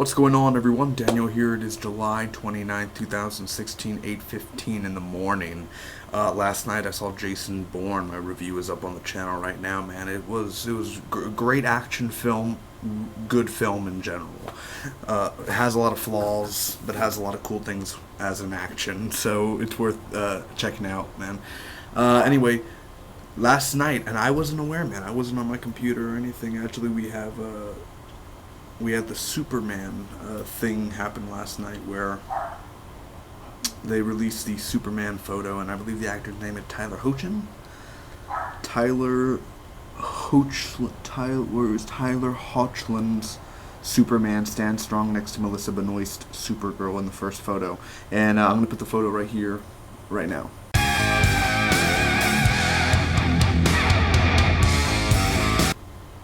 What's going on, everyone? Daniel here. It is July 29th, 2016, 8:15 in the morning. Last night I saw Jason Bourne. My review is up on the channel right now, man. It was great action film, good film in general. It has a lot of flaws, but has a lot of cool things as an action, so it's worth checking out, man. Anyway, last night, and I wasn't aware, man. I wasn't on my computer or anything. Actually, we had the Superman thing happen last night where they released the Superman photo, and I believe the actor's name is Tyler Hoechlin. Tyler Hoechlin's Superman stands strong next to Melissa Benoist's Supergirl in the first photo. And I'm going to put the photo right here, right now.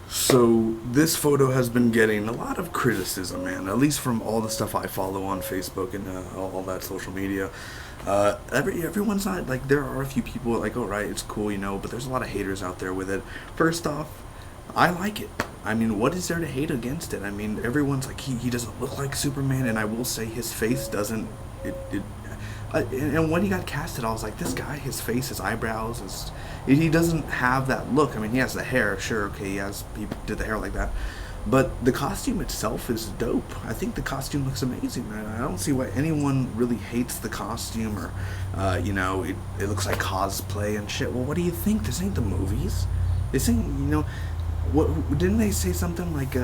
So this photo has been getting a lot of criticism, man. At least from all the stuff I follow on Facebook and all that social media. Everyone's not like, there are a few people like, oh right, it's cool, you know, but there's a lot of haters out there with it. First off, I like it. I mean, what is there to hate against it? I mean, everyone's like, he doesn't look like Superman, and I will say his face doesn't. And when he got casted, I was like, this guy, his face, his eyebrows, he doesn't have that look. I mean, he has the hair, sure, okay, he did the hair like that. But the costume itself is dope. I think the costume looks amazing, man. I don't see why anyone really hates the costume or, you know, it looks like cosplay and shit. Well, what do you think? This ain't the movies. This ain't, you know, didn't they say something like,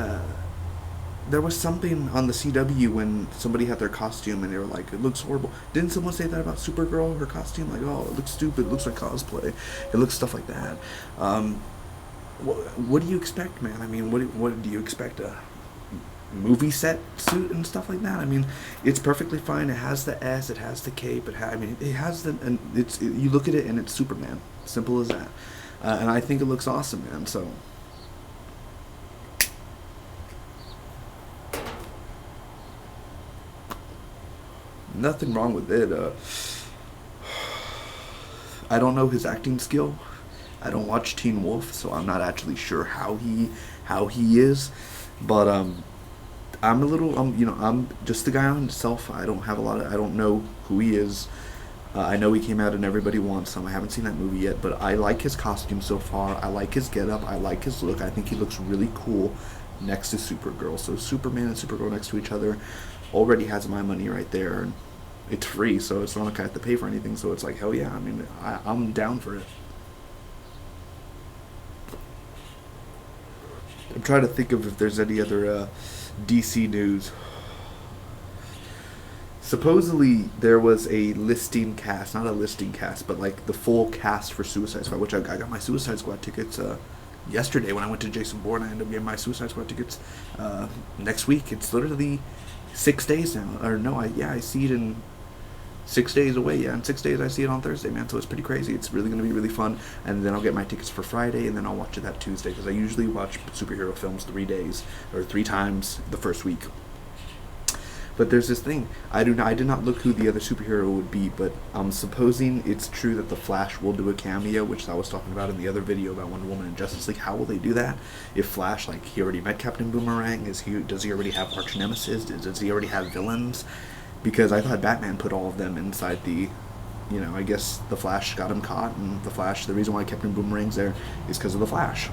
there was something on the CW when somebody had their costume and they were like, it looks horrible. Didn't someone say that about Supergirl, her costume? Like, oh, it looks stupid, it looks like cosplay. It looks stuff like that. What do you expect, man? I mean, what do you expect? A movie set suit and stuff like that? I mean, it's perfectly fine. It has the S, it has the cape, I mean, it has the, and you look at it and it's Superman. Simple as that. And I think it looks awesome, man, so. Nothing wrong with it. I don't know his acting skill. I don't watch Teen Wolf, so I'm not actually sure how he is. But I'm a little, you know, I'm just the guy on himself. I don't know who he is. I know he came out in Everybody Wants Some. I haven't seen that movie yet, but I like his costume so far. I like his getup. I like his look. I think he looks really cool next to Supergirl. So Superman and Supergirl next to each other already has my money right there, and it's free, so it's not like I have to pay for anything, so it's like, hell yeah, I mean, I'm down for it. I'm trying to think of if there's any other DC news. Supposedly there was a listing cast, not a listing cast, but like the full cast for Suicide Squad, which I got my Suicide Squad tickets yesterday when I went to Jason Bourne. I ended up getting my Suicide Squad tickets next week. It's literally 6 days now, or no, I see it in 6 days away. Yeah, in 6 days I see it on Thursday, man. So it's pretty crazy. It's really gonna be really fun. And then I'll get my tickets for Friday, and then I'll watch it that Tuesday, because I usually watch superhero films 3 days or 3 times the first week. But there's this thing. I did not look who the other superhero would be, but I'm supposing it's true that the Flash will do a cameo, which I was talking about in the other video about Wonder Woman and Justice League. How will they do that? If Flash, like, he already met Captain Boomerang, does he already have arch nemesis? Does he already have villains? Because I thought Batman put all of them inside the, you know, I guess the Flash got him caught, and the reason why Captain Boomerang's there is because of the Flash.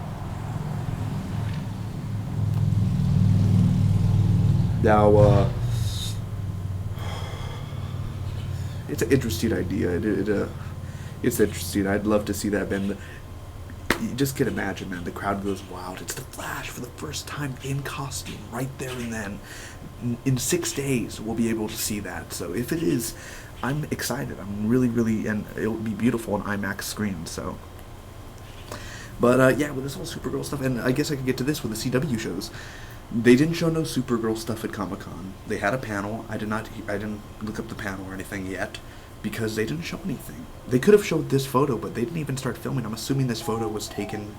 Now, it's an interesting idea. It's interesting. I'd love to see that, man. You just can imagine, man. The crowd goes wild. It's the Flash for the first time in costume, right there and then. In 6 days, we'll be able to see that. So if it is, I'm excited. I'm really, and it'll be beautiful on IMAX screen. So, but yeah, with this whole Supergirl stuff, and I guess I could get to this with the CW shows. They didn't show no Supergirl stuff at Comic-Con. They had a panel. I didn't look up the panel or anything yet, because they didn't show anything. They could have showed this photo, but they didn't even start filming. I'm assuming this photo was taken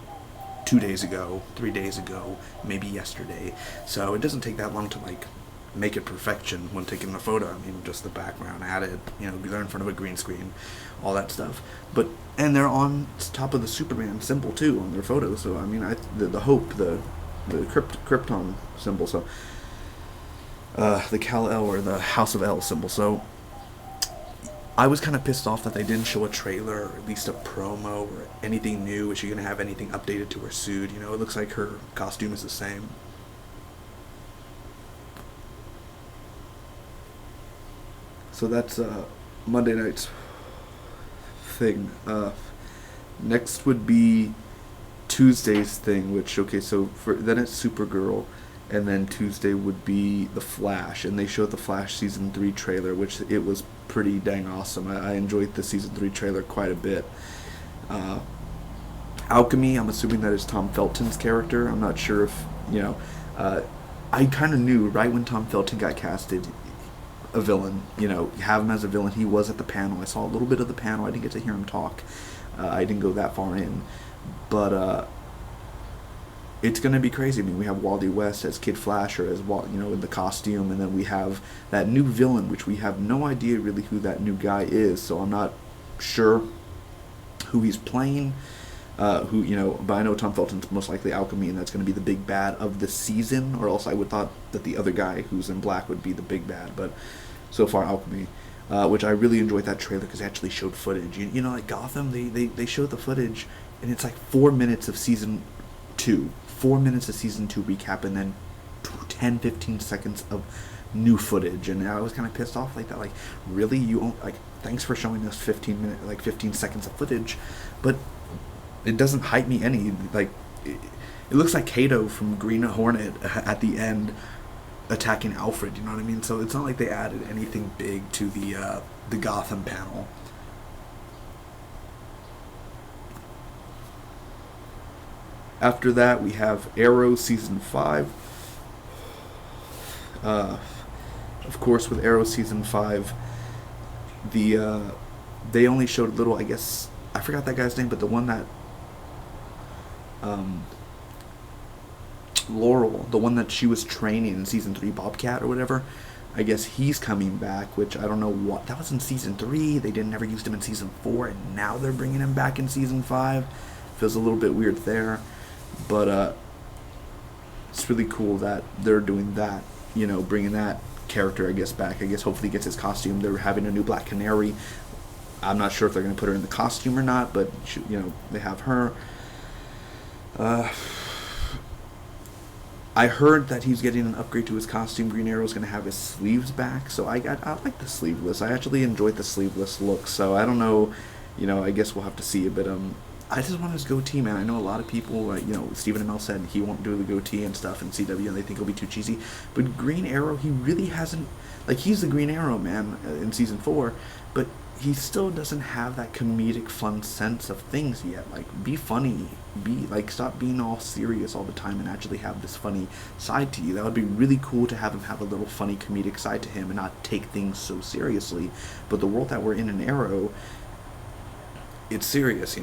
2 days ago, 3 days ago, maybe yesterday. So it doesn't take that long to, like, make it perfection when taking the photo. I mean, just the background added, you know, they're in front of a green screen, all that stuff. But, and they're on top of the Superman symbol, too, on their photo. So, I mean, the hope, the Krypton symbol. So the Kal-El or the House of El symbol. So I was kind of pissed off that they didn't show a trailer or at least a promo or anything new. Is she gonna have anything updated to her suit? You know, it looks like her costume is the same. So that's Monday night's thing. Next would be Tuesday's thing, which so then it's Supergirl, and then Tuesday would be The Flash, and they showed the Flash season 3 trailer, which it was pretty dang awesome. I enjoyed the season 3 trailer quite a bit. Alchemy, I'm assuming that is Tom Felton's character. I'm not sure if I kind of knew right when Tom Felton got casted a villain, have him as a villain. He was at the panel. I saw a little bit of the panel. I didn't get to hear him talk. I didn't go that far in, but it's gonna be crazy. I mean, we have Wally West as Kid Flash, or as in the costume, and then we have that new villain, which we have no idea really who that new guy is. So I'm not sure who he's playing. But I know Tom Felton's most likely Alchemy, and that's going to be the big bad of the season, or else I would thought that the other guy who's in black would be the big bad, but so far Alchemy, which I really enjoyed that trailer because they actually showed footage. Like Gotham, they showed the footage, and it's like 4 minutes of season 2, 4 minutes of season 2 recap, and then 10-15 seconds of new footage, and I was kind of pissed off like that. Like, really, thanks for showing us 15 seconds of footage, but it doesn't hype me any. Like, it looks like Kato from Green Hornet at the end attacking Alfred. You know what I mean? So it's not like they added anything big to the Gotham panel. After that, we have Arrow season 5. Of course, with Arrow season 5, they only showed a little. I guess I forgot that guy's name, but the one that Laurel, the one that she was training in season 3, Bobcat or whatever, I guess he's coming back, which I don't know what. That was in season 3. They never used him in season 4, and now they're bringing him back in season 5. Feels a little bit weird there, but it's really cool that they're doing that. Bringing that character, I guess, back. I guess hopefully he gets his costume. They're having a new Black Canary. I'm not sure if they're going to put her in the costume or not, but they have her. I heard that he's getting an upgrade to his costume. Green Arrow's going to have his sleeves back, so I like the sleeveless. I actually enjoyed the sleeveless look, so I don't know, I guess we'll have to see it, but I just want his goatee, man. I know a lot of people, Stephen Amell said he won't do the goatee and stuff in CW, and they think it'll be too cheesy, but Green Arrow, he really hasn't, he's the Green Arrow, man, in season 4, but he still doesn't have that comedic, fun sense of things yet. Be funny. Stop being all serious all the time and actually have this funny side to you. That would be really cool to have him have a little funny, comedic side to him and not take things so seriously. But the world that we're in Arrow, it's serious,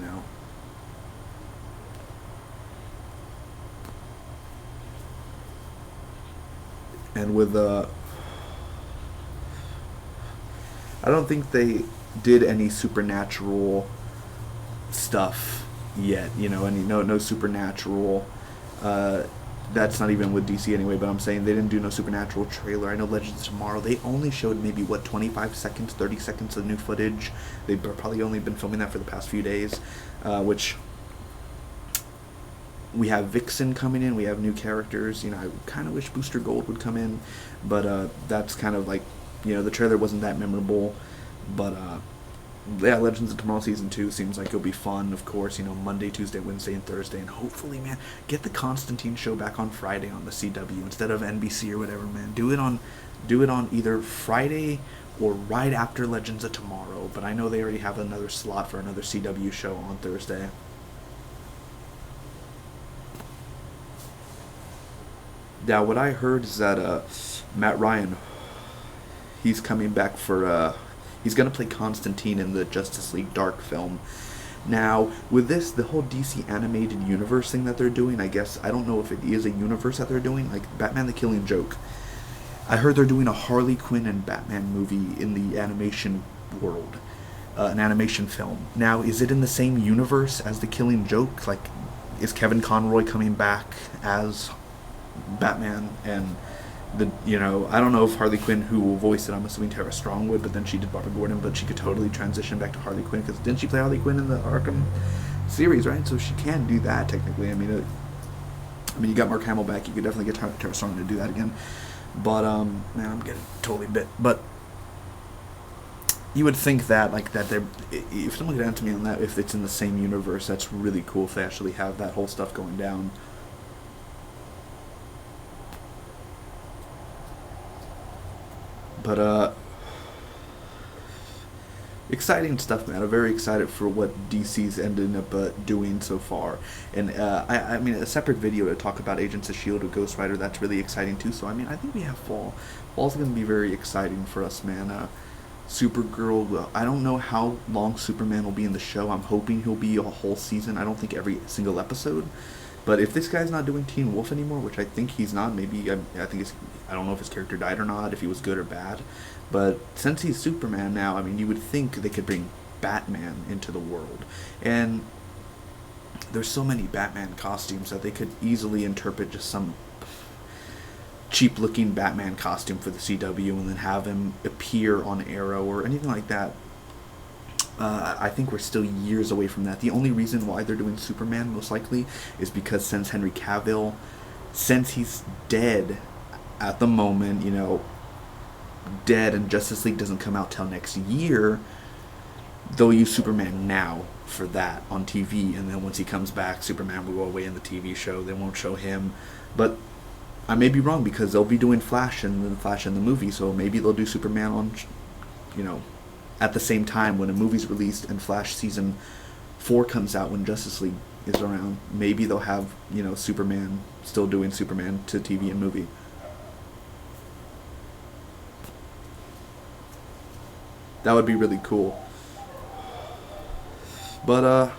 And with, I don't think they did any supernatural stuff yet, no supernatural, that's not even with DC anyway, but I'm saying they didn't do no supernatural trailer. I know Legends of Tomorrow, they only showed maybe 25 seconds, 30 seconds of new footage. They've probably only been filming that for the past few days, which we have Vixen coming in, we have new characters. I kind of wish Booster Gold would come in, but that's kind of the trailer wasn't that memorable. But Legends of Tomorrow season 2 seems like it'll be fun. Of course, Monday, Tuesday, Wednesday, and Thursday, and hopefully, man, get the Constantine show back on Friday on the CW instead of NBC or whatever, man. Do it on either Friday or right after Legends of Tomorrow. But I know they already have another slot for another CW show on Thursday. Now, what I heard is that Matt Ryan, he's coming back for he's going to play Constantine in the Justice League Dark film. Now, with this, the whole DC animated universe thing that they're doing, I guess, I don't know if it is a universe that they're doing, like Batman the Killing Joke. I heard they're doing a Harley Quinn and Batman movie in the animation world, an animation film. Now, is it in the same universe as the Killing Joke? Is Kevin Conroy coming back as Batman, and I don't know if Harley Quinn, who will voice it, I'm assuming Tara Strong would, but then she did Barbara Gordon, but she could totally transition back to Harley Quinn, because didn't she play Harley Quinn in the Arkham series, right? So she can do that technically. I mean, you got Mark Hamill back, you could definitely get Tara Strong to do that again. But man, I'm getting totally bit. But you would think that if someone could answer me on that, if it's in the same universe, that's really cool if they actually have that whole stuff going down. But exciting stuff, man. I'm very excited for what DC's ended up doing so far. And I mean, a separate video to talk about Agents of S.H.I.E.L.D. or Ghost Rider, that's really exciting too. So, I mean, I think we have fall. Fall's going to be very exciting for us, man. Supergirl, I don't know how long Superman will be in the show. I'm hoping he'll be a whole season. I don't think every single episode. But if this guy's not doing Teen Wolf anymore, which I think he's not, maybe, I don't know if his character died or not, if he was good or bad. But since he's Superman now, I mean, you would think they could bring Batman into the world. And there's so many Batman costumes that they could easily interpret just some cheap-looking Batman costume for the CW and then have him appear on Arrow or anything like that. I think we're still years away from that. The only reason why they're doing Superman, most likely, is because since he's dead at the moment, dead, and Justice League doesn't come out till next year, they'll use Superman now for that on TV, and then once he comes back, Superman will go away in the TV show. They won't show him. But I may be wrong, because they'll be doing Flash in the movie, so maybe they'll do Superman on, at the same time when a movie's released and Flash season 4 comes out when Justice League is around. Maybe they'll have, Superman still doing Superman to TV and movie. That would be really cool. But,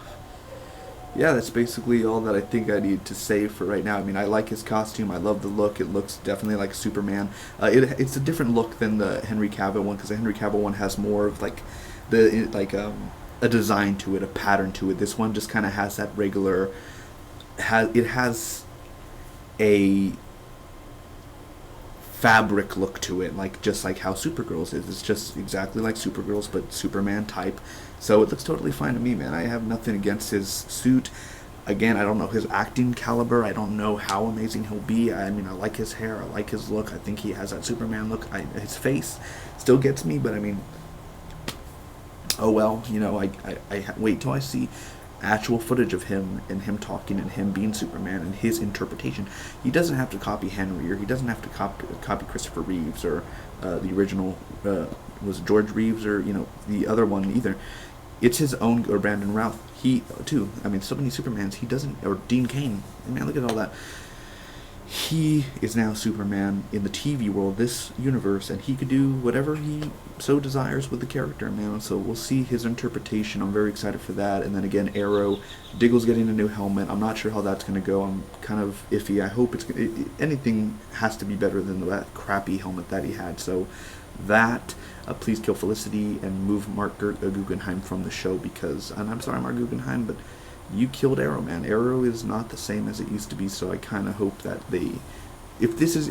yeah, that's basically all that I think I need to say for right now. I mean, I like his costume. I love the look. It looks definitely like Superman. It's a different look than the Henry Cavill one, because the Henry Cavill one has more of a design to it, a pattern to it. This one just kind of has that regular. It has a fabric look to it, just like how Supergirl's is. It's just exactly like Supergirl's, but Superman type. So it looks totally fine to me, man. I have nothing against his suit. Again, I don't know his acting caliber. I don't know how amazing he'll be. I mean, I like his hair. I like his look. I think he has that Superman look. His face still gets me, but I mean, oh well. I wait till I see actual footage of him and him talking and him being Superman and his interpretation. He doesn't have to copy Henry, or he doesn't have to copy Christopher Reeves, or the original was George Reeves, or the other one either. It's his own, or Brandon Routh. He too. I mean, so many Supermans. He doesn't, or Dean Cain. Man, look at all that. He is now Superman in the TV world, this universe, and he could do whatever he so desires with the character, man. So we'll see his interpretation. I'm very excited for that. And then again, Arrow, Diggle's getting a new helmet. I'm not sure how that's going to go. I'm kind of iffy. I hope anything has to be better than that crappy helmet that he had. So that, please kill Felicity and move Mark Guggenheim from the show, because, and I'm sorry, Mark Guggenheim, but you killed Arrow, man. Arrow is not the same as it used to be, so I kind of hope that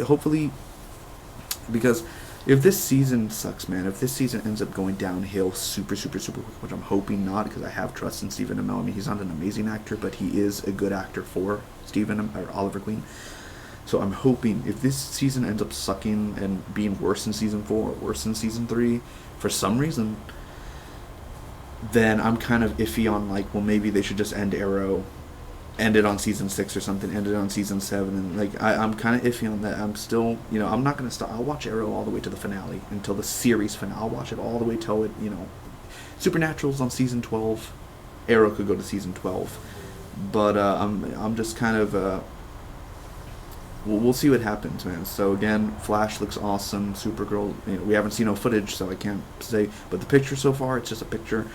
hopefully, because if this season sucks, man, if this season ends up going downhill super, super, super quick, which I'm hoping not, because I have trust in Stephen Amell. I mean, he's not an amazing actor, but he is a good actor for or Oliver Queen. So I'm hoping if this season ends up sucking and being worse than season 4 or worse than season 3 for some reason, then I'm kind of iffy on well, maybe they should just end Arrow, end it on season 6 or something, end it on season 7, and I'm kind of iffy on that. I'm still, I'm not gonna stop. I'll watch Arrow all the way to the finale, until the series finale. I'll watch it all the way till it, Supernatural's on season 12. Arrow could go to season 12, but I'm just kind of we'll see what happens, man. So again, Flash looks awesome. Supergirl, we haven't seen no footage, so I can't say. But the picture so far, it's just a picture.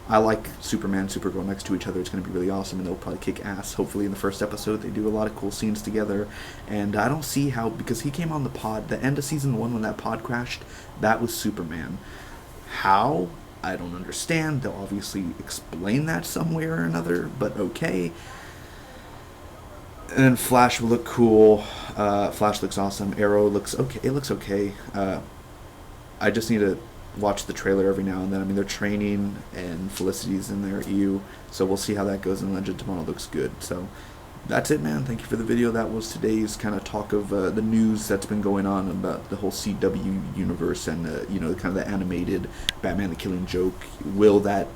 I like Superman, Supergirl next to each other. It's going to be really awesome, and they'll probably kick ass. Hopefully in the first episode, they do a lot of cool scenes together. And I don't see how, because he came on the pod, the end of season 1 when that pod crashed, that was Superman. How? I don't understand. They'll obviously explain that somewhere or another, but okay. And then Flash will look cool. Flash looks awesome. Arrow looks okay. It looks okay. I just need to watch the trailer every now and then. I mean, they're training and Felicity's in there, EU. So we'll see how that goes. And Legend Tomorrow looks good. So that's it, man. Thank you for the video. That was today's kind of talk of the news that's been going on about the whole CW universe and, you know, kind of the animated Batman the Killing Joke. Will that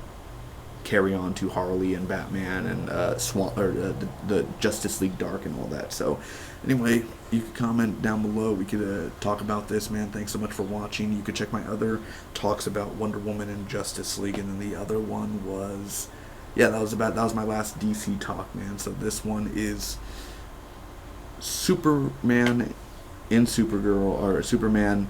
carry on to Harley and Batman and the Justice League Dark and all that? So anyway, you could comment down below. We could talk about this, man. Thanks so much for watching. You could check my other talks about Wonder Woman and Justice League, and then the other one was, yeah, that was my last DC talk, man. So this one is Superman in Supergirl, or Superman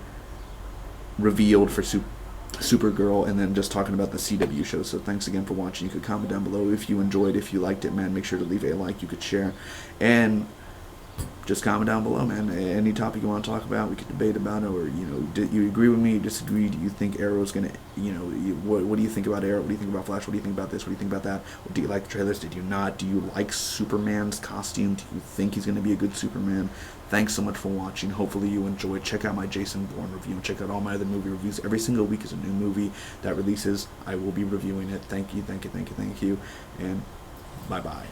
revealed for Supergirl, and then just talking about the CW show. So thanks again for watching. You could comment down below if you enjoyed, if you liked it, man. Make sure to leave a like. You could share, and just comment down below, man. Any topic you want to talk about, we could debate about it. Or, you know, do you agree with me? Disagree? Do you think Arrow's gonna, you know, what do you think about Arrow? What do you think about Flash? What do you think about this? What do you think about that? Do you like the trailers? Did you not? Do you like Superman's costume? Do you think he's gonna be a good Superman? Thanks so much for watching. Hopefully you enjoyed. Check out my Jason Bourne review and check out all my other movie reviews. Every single week is a new movie that releases. I will be reviewing it. Thank you, and bye bye.